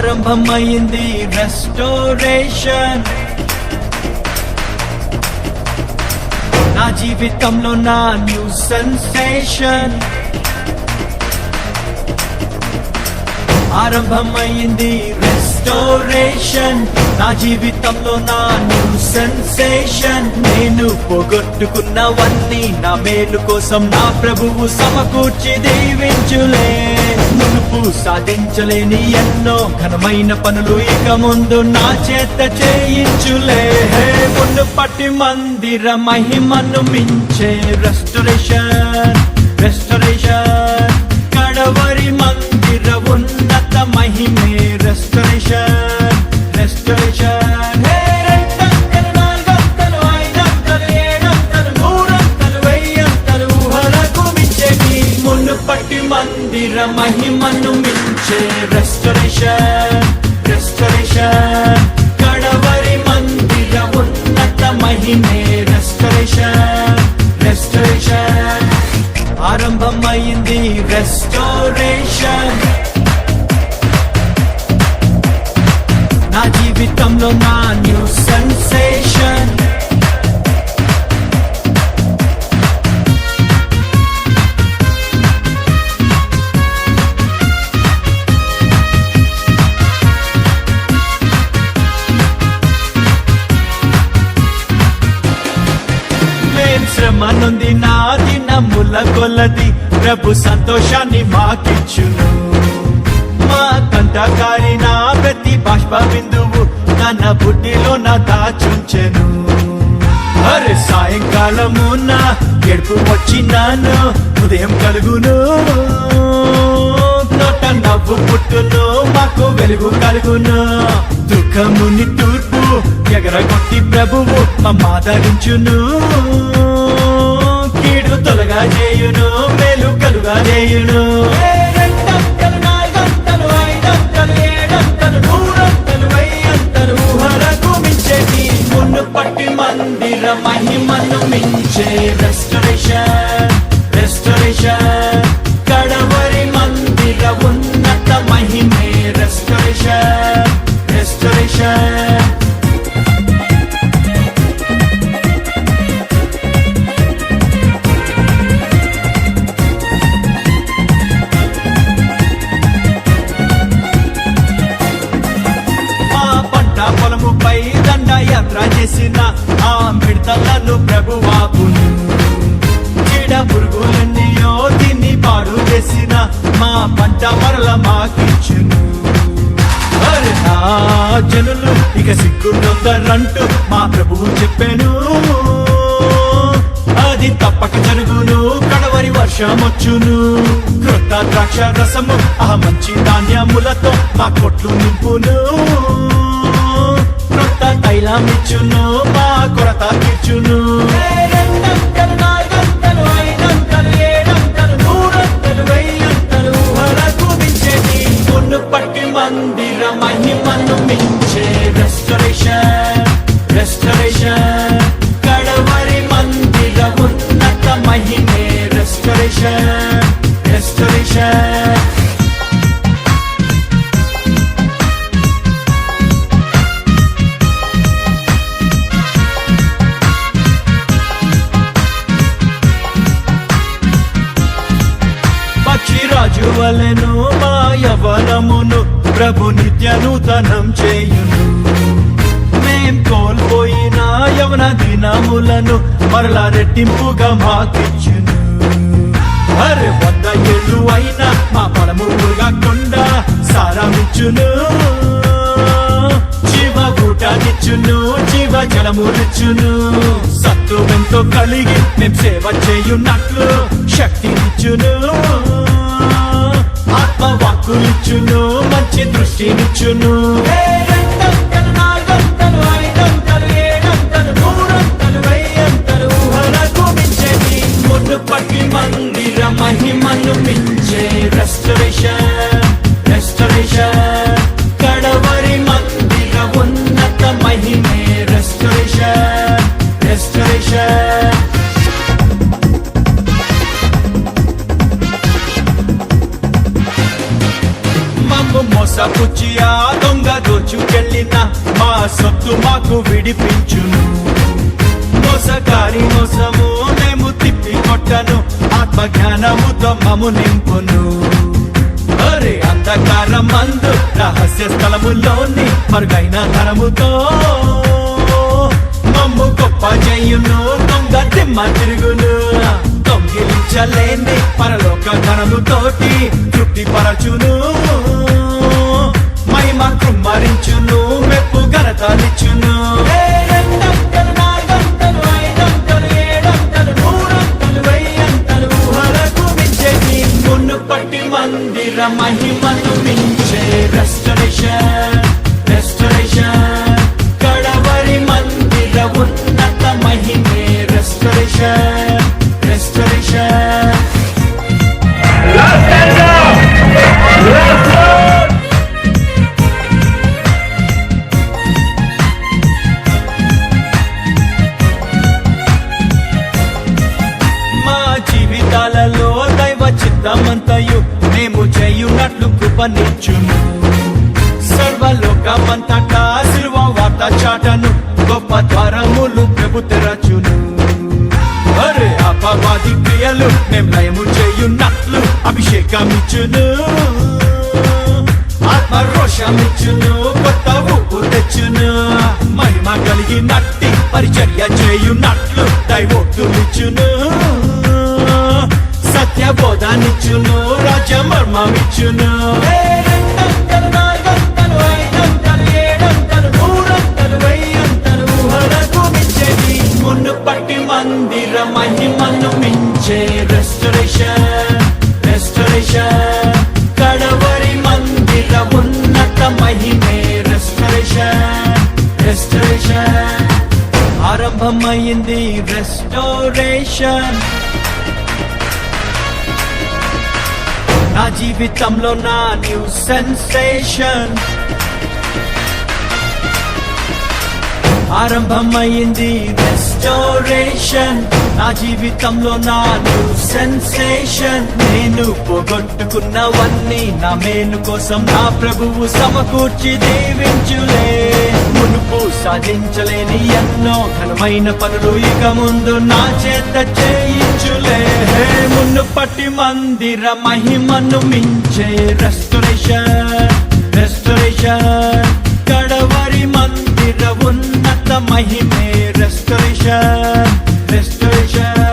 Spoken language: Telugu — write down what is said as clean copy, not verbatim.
ఆరంభమైంది రెస్టోరేషన్. నా జీవితంలో నా న్యూ సెన్సేషన్. ఆరంభమైంది రెస్టోరేషన్. నా జీవితంలో నా న్యూ సెన్సేషన్. నేను పోగొట్టుకున్నవన్నీ నా మేలు కోసం నా ప్రభువు సమకూర్చి దీవించులే. మునుపు సాధించలేని ఎన్నో ఘనమైన పనులు ఇక ముందు నా చేత చేయించులే. మునుపటి మందిర మహిమను మించే రెస్టోరేషన్. రెస్టోరేషన్ కడవరి మందిర ఉన్నత మహిమే రెస్టోరేషన్. రెస్టోరేషన్ రెండంతలు, నాలుగంతలు, ఐదంతలు, ఏడంతలు, నూరంతలు, వెయ్యంతలు ఊహలకు మించేటి మునుపటి మందిర మహిమను మించే రెస్టోరేషన్. రెస్టోరేషన్ కడవరి మందిర ఉన్నత మహిమే రెస్టోరేషన్. రెస్టోరేషన్ ఆరంభమైంది రెస్టోరేషన్. నా జీవితంలో నా న్యూ సెన్సేషన్. శ్రమ నొంది నా దినముల కొలది ప్రభు సంతోషాన్ని మాకిచ్చును. మా కంటకారి నా ప్రతి బాష్ప బిందువు తన బుడ్డిలో నా దాచుంచెను. అరే సాయంకాలము నా గెడుపు వచ్చినాను, ఉదయం కలుగును, నోట నవ్వు పుట్టును, మాకు వెలుగు కలుగును. దుఃఖముని తూర్పు ఎగరగొట్టి ప్రభువు మమ్మాదరించును. కీడు తొలగా చేయును, మేలు కలుగా చేయును. రెండంతలు, నాలుగంతలు, ఐదంతలు, ఏడంతలు, నూరంతలు, వెయ్యంతలు ఊహలకు మించేటి మునుపటి మందిర మహిమను మించే రెస్టోరేషన్. రెస్టోరేషన్ కడవరి మందిర ఉన్నత మహిమే రెస్టోరేషన్. రెస్టోరేషన్ పొలముపై దండయాత్ర చేసిన ఆ మిడతలను ప్రభువాపును. చీడ పురుగులన్నీయో తిని పాడు చేసిన మా పంట మరల మాకిచ్చును. అరే నా జనులు ఇక సిగ్గుండొద్దరంటూ మా ప్రభువు చెప్పాను. అది తప్పక జరుగును, కడవరి వర్షమొచ్చును. క్రొత్త ద్రాక్ష రసము ఆ మంచి ధాన్యములతో మా కొట్లు నింపును. క్రొత్త తైలమిచ్చును, మా కొరత తీర్చును. రెండంతలు, నాలుగంతలు, ఐదంతలు, ఏడంతలు, నూరంతలు, వెయ్యంతలు ఊహలకు మించేటి మునుపటి మందిర మహిమను మించే రెస్టోరేషన్. రెస్టోరేషన్ కడవరి మందిర ఉన్నత మహిమే రెస్టోరేషన్. రెస్టోరేషన్ పక్షిరాజు వలెను మా యవ్వనమును ప్రభు నిత్య నూతనం చేయును. మేం కోల్పోయిన యవన దినములను మరలా రెట్టింపుగా మాకిచ్చును. అరే 100 ఏళ్ళు అయినా మా పొలము మురగకుండా సారమిచ్చును. జీవ ఊటానిచ్చును, జీవ జలమునిచ్చును. సత్తువెంతో కలిగి మేం సేవ చేయున్నట్లు శక్తినిచ్చును. ఆత్మవాక్కులిచ్చును, మంచి దృష్టినిచ్చును. రెండంతలు, నాలుగంతలు, ఐదంతలు, ఏడంతలు, నూరంతలు, వెయ్యంతలు ఊహలకు మించేటి మునుపటి మందిర మహిమను మించే రెస్టోరేషన్. రెస్టోరేషన్ కడవరి మందిర ఉన్నత మహిమే రెస్టోరేషన్. రెస్టోరేషన్ మమ్ము మోసపుచ్చి ఆ దొంగ దోచుకెళ్ళిన మా సొత్తు మాకు విడిపించును. మోసగారి మోసము మేము తిప్పి కొట్టను, ఆత్మజ్ఞానముతో మము నింపును. అరే అంధకారం మందు రహస్య స్థలములోని మరుగైన ధనముతో మమ్ము గొప్ప చెయ్యును. దొంగ దిమ్మ తిరుగును, దొంగిలించలేని పరలోక ధనముతోటి తృప్తి పరచును. మహిమ కుమ్మరించును, మెప్పు ఘనతనిచ్చును. రెండంతలు, నాలుగంతలు, ఐదంతలు, ఏడంతలు, నూరంతలు, వెయ్యంతలు, ఊహలకు మించేది మునుపటి మందిర మహిమను మించే రెస్టరేషన్, రెస్టరేషన్. కడవరి మందిర ఉన్నత మహిమే రెస్టరేషన్, రెస్టరేషన్. మా జీవితాలలో దైవ చిత్తమంతయు మేము చేయునట్లు కృపనిచ్చును. సర్వలోకమంతటా సిలువ వార్త చాటను, గొప్ప ద్వారములు ప్రభు తెరచును. అరే అపవాది క్రియలు మేం లయము చేయున్నట్లు అభిషేకమిచ్చును. ఆత్మరోషమిచ్చును, కొత్త ఊపు తెచ్చును. మహిమ కలిగినట్టి పరిచర్య చేయున్నట్లు దైవోక్తులిచ్చును. సత్య బోధానిచ్చును, రాజ్య మర్మమిచ్చును. రెండంతలు, నాలుగంతలు, ఐదంతలు, ఏడంతలు, నూరంతలు, వెయ్యంతలు, ఊహలకు మించేది మునుపటి మందిర మహిమను మించే రెస్టరేషన్, రెస్టరేషన్. కడవరి మందిర ఉన్నత మహిమే రెస్టరేషన్, రెస్టరేషన్. ఆరంభమైంది రెస్టోరేషన్. నా జీవితంలో నా న్యూ సెన్సేషన్. ఆరంభమైంది రెస్టోరేషన్. నా జీవితంలో నా న్యూ సెన్సేషన్. నేను పోగొట్టుకున్నవన్నీ నా మేలు కోసం నా ప్రభువు సమకూర్చి దీవించులే. మునుపు సాధించలేని ఎన్నో ఘనమైన పనులు ఇక ముందు నా చేత చేయించులే. మునుపటి మందిర మహిమను మించే రెస్టరేషన్, రెస్టరేషన్. కడవరి మందిర ఉన్నత మహిమే రెస్టరేషన్, రెస్టరేషన్.